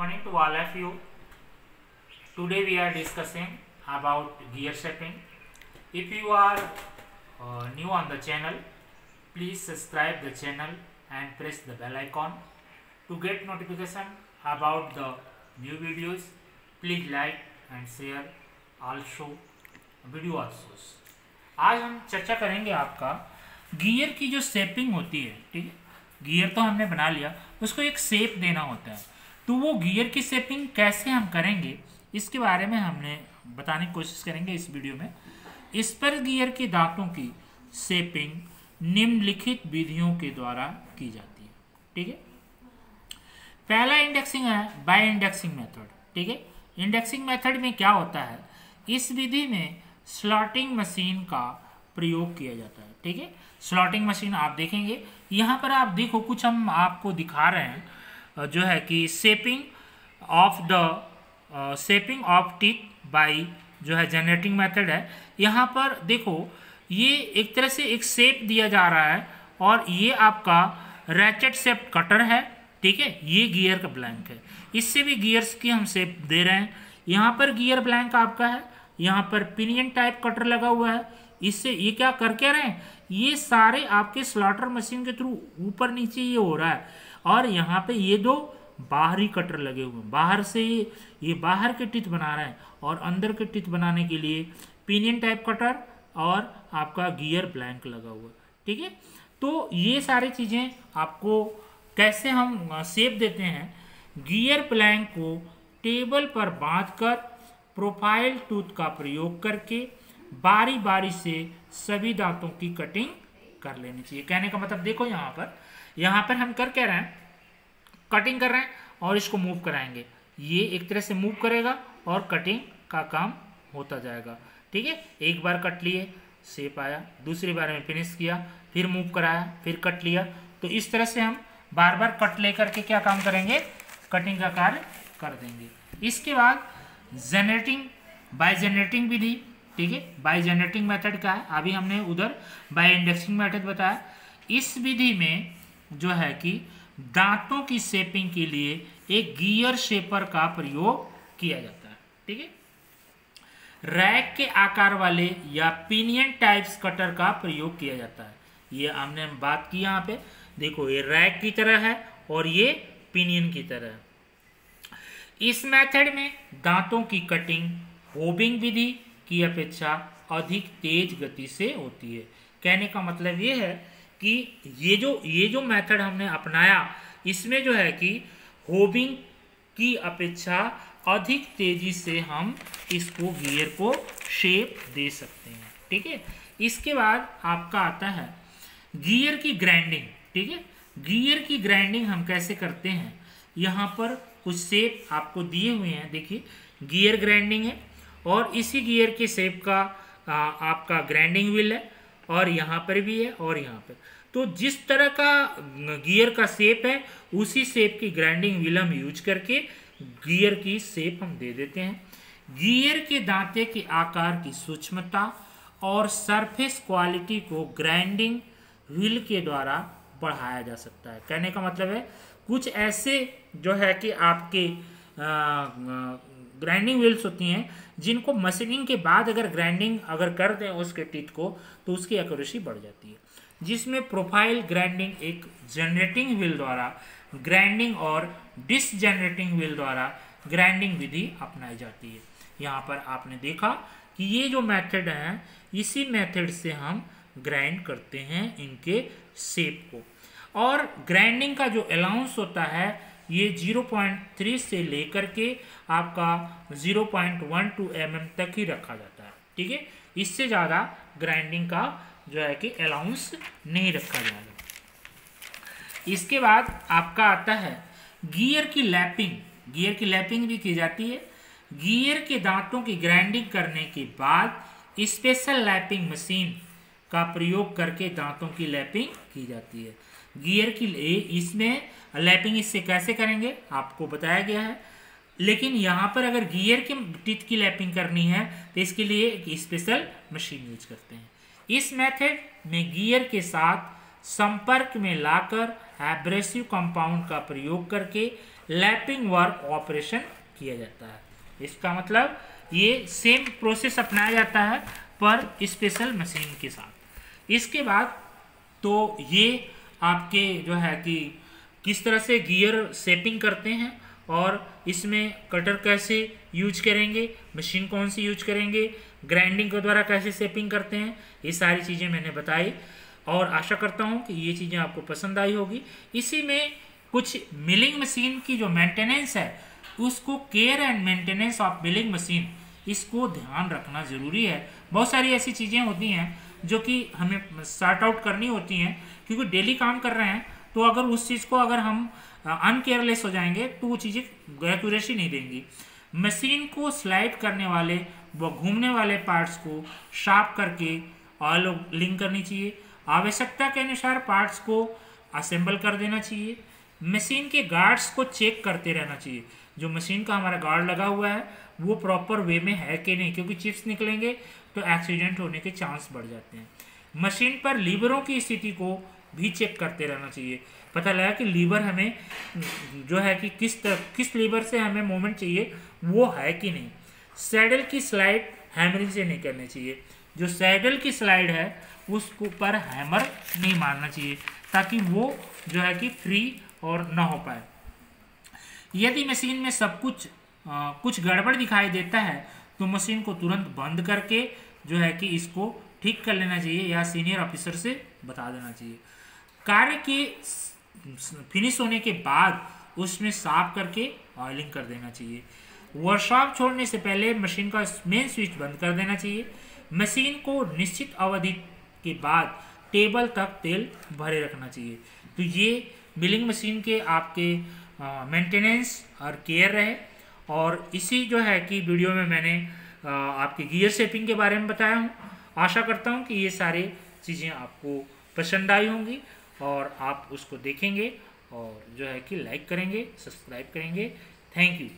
morning to all of you. Today we are discussing about gear shaping. If you are new on the channel, please subscribe the channel and press the bell icon to get notification about the new videos. Please like and share also video also. आज हम चर्चा करेंगे आपका gear की जो shaping होती है। ठीक है, गियर तो हमने बना लिया, उसको एक शेप देना होता है। तो वो गियर की शेपिंग कैसे हम करेंगे इसके बारे में हमने बताने की कोशिश करेंगे इस वीडियो में। स्पर गियर के दांतों की शेपिंग निम्नलिखित विधियों के द्वारा की जाती है। ठीक है, पहला इंडेक्सिंग है बाय इंडेक्सिंग मेथड। ठीक है, इंडेक्सिंग मेथड में क्या होता है, इस विधि में स्लॉटिंग मशीन का प्रयोग किया जाता है। ठीक है, स्लॉटिंग मशीन आप देखेंगे यहाँ पर, आप देखो कुछ हम आपको दिखा रहे हैं जो है कि शेपिंग ऑफ टीथ बाय जो है जनरेटिंग मेथड है। यहाँ पर देखो ये एक तरह से एक शेप दिया जा रहा है और ये आपका रैचेट शेप कटर है। ठीक है, ये गियर का ब्लैंक है, इससे भी गियर्स की हम शेप दे रहे हैं। यहाँ पर गियर ब्लैंक आपका है, यहाँ पर पिनियन टाइप कटर लगा हुआ है। इससे ये क्या कर क्या रहे हैं, ये सारे आपके स्लॉटर मशीन के थ्रू ऊपर नीचे ये हो रहा है। और यहाँ पे ये दो बाहरी कटर लगे हुए हैं, बाहर से ये बाहर के टीथ बना रहे हैं और अंदर के टीथ बनाने के लिए पिनियन टाइप कटर और आपका गियर ब्लैंक लगा हुआ है। ठीक है, तो ये सारी चीज़ें आपको कैसे हम शेप देते हैं, गियर ब्लैंक को टेबल पर बांधकर प्रोफाइल टूथ का प्रयोग करके बारी बारी से सभी दांतों की कटिंग कर लेनी चाहिए। कहने का मतलब देखो यहाँ पर हम कर क्या रहे हैं, कटिंग कर रहे हैं और इसको मूव कराएंगे। ये एक तरह से मूव करेगा और कटिंग का काम होता जाएगा। ठीक है, एक बार कट लिए शेप आया, दूसरी बार में फिनिश किया, फिर मूव कराया, फिर कट लिया। तो इस तरह से हम बार बार कट लेकर के क्या काम करेंगे, कटिंग का कार्य कर देंगे। इसके बाद बाय जनरेटिंग विधि। ठीक है, बाय जनरेटिंग मेथड का है, अभी हमने उधर बाय इंडेक्सिंग मेथड बताया। इस विधि में जो है कि दांतों की शेपिंग के लिए एक गियर शेपर का प्रयोग किया जाता है। ठीक है, रैक के आकार वाले या पिनियन टाइप्स कटर का प्रयोग किया जाता है। ये हमने बात की, यहाँ पे देखो ये रैक की तरह है और ये पिनियन की तरह है। इस मेथड में दांतों की कटिंग होबिंग विधि की अपेक्षा अधिक तेज गति से होती है। कहने का मतलब ये है कि ये जो मेथड हमने अपनाया, इसमें जो है कि होबिंग की अपेक्षा अधिक तेजी से हम इसको गियर को शेप दे सकते हैं। ठीक है, इसके बाद आपका आता है गियर की ग्राइंडिंग। ठीक है, गियर की ग्राइंडिंग हम कैसे करते हैं, यहाँ पर कुछ शेप आपको दिए हुए हैं। देखिए गियर ग्राइंडिंग है और इसी गियर के शेप का आपका ग्राइंडिंग व्हील है और यहाँ पर भी है और यहाँ पर। तो जिस तरह का गियर का शेप है उसी शेप की ग्राइंडिंग व्हील हम यूज करके गियर की शेप हम दे देते हैं। गियर के दांते के आकार की सूक्ष्मता और सरफेस क्वालिटी को ग्राइंडिंग व्हील के द्वारा बढ़ाया जा सकता है। कहने का मतलब है कुछ ऐसे जो है कि आपके ग्राइंडिंग व्हील्स होती हैं जिनको मशीनिंग के बाद अगर ग्राइंडिंग कर दें उसके टीथ को तो उसकी एक्यूरेसी बढ़ जाती है, जिसमें प्रोफाइल ग्राइंडिंग एक जनरेटिंग व्हील द्वारा ग्राइंडिंग और डिसजनरेटिंग व्हील द्वारा ग्राइंडिंग विधि अपनाई जाती है। यहाँ पर आपने देखा कि ये जो मेथड है इसी मेथड से हम ग्राइंड करते हैं इनके शेप को। और ग्राइंडिंग का जो अलाउंस होता है ये 0.3 से लेकर के आपका 0.12 mm तक ही रखा जाता है। ठीक है, इससे ज़्यादा ग्राइंडिंग का जो है कि अलाउंस नहीं रखा जाएगा। इसके बाद आपका आता है गियर की लैपिंग। गियर की लैपिंग भी की जाती है। गियर के दांतों की ग्राइंडिंग करने के बाद स्पेशल लैपिंग मशीन का प्रयोग करके दांतों की लैपिंग की जाती है। गियर की इसमें लैपिंग इससे कैसे करेंगे आपको बताया गया है, लेकिन यहाँ पर अगर गियर के टीथ की लैपिंग करनी है तो इसके लिए एक स्पेशल मशीन यूज करते हैं। इस मेथड में गियर के साथ संपर्क में लाकर एब्रेसिव कंपाउंड का प्रयोग करके लैपिंग वर्क ऑपरेशन किया जाता है। इसका मतलब ये सेम प्रोसेस अपनाया जाता है पर स्पेशल मशीन के साथ। इसके बाद तो ये आपके जो है कि किस तरह से गियर शेपिंग करते हैं और इसमें कटर कैसे यूज करेंगे, मशीन कौन सी यूज करेंगे, ग्राइंडिंग के द्वारा कैसे शेपिंग करते हैं, ये सारी चीज़ें मैंने बताई और आशा करता हूँ कि ये चीज़ें आपको पसंद आई होगी। इसी में कुछ मिलिंग मशीन की जो मेंटेनेंस है उसको, care and maintenance of milling machine, इसको ध्यान रखना ज़रूरी है। बहुत सारी ऐसी चीज़ें होती हैं जो कि हमें सॉर्ट आउट करनी होती हैं, क्योंकि डेली काम कर रहे हैं तो अगर उस चीज़ को अगर हम अनकेयरलेस हो जाएंगे तो वो चीज़ें एक्यूरेसी नहीं देंगी। मशीन को स्लाइड करने वाले व घूमने वाले पार्ट्स को शार्प करके ऑयल लिंक करनी चाहिए। आवश्यकता के अनुसार पार्ट्स को असेंबल कर देना चाहिए। मशीन के गार्ड्स को चेक करते रहना चाहिए, जो मशीन का हमारा गार्ड लगा हुआ है वो प्रॉपर वे में है कि नहीं, क्योंकि चिप्स निकलेंगे तो एक्सीडेंट होने के चांस बढ़ जाते हैं। मशीन पर लीवरों की स्थिति को भी चेक करते रहना चाहिए, पता लगा कि लीवर हमें जो है कि किस लीवर से हमें मूवमेंट चाहिए वो है कि नहीं। सैडल की स्लाइड हैमरिंग से नहीं करनी चाहिए, जो सैडल की स्लाइड है उसको पर हैमर नहीं मारना चाहिए ताकि वो जो है कि फ्री और ना हो पाए। यदि मशीन में सब कुछ गड़बड़ दिखाई देता है तो मशीन को तुरंत बंद करके जो है कि इसको ठीक कर लेना चाहिए या सीनियर ऑफिसर से बता देना चाहिए। कार्य की फिनिश होने के बाद उसमें साफ करके ऑयलिंग कर देना चाहिए। वर्कशॉप छोड़ने से पहले मशीन का मेन स्विच बंद कर देना चाहिए। मशीन को निश्चित अवधि के बाद टेबल तक तेल भरे रखना चाहिए। तो ये मिलिंग मशीन के आपके मेंटेनेंस और केयर रहे, और इसी जो है कि वीडियो में मैंने आपके गियर शेपिंग के बारे में बताया हूँ। आशा करता हूँ कि ये सारी चीज़ें आपको पसंद आई होंगी और आप उसको देखेंगे और जो है कि लाइक करेंगे, सब्सक्राइब करेंगे। Thank you.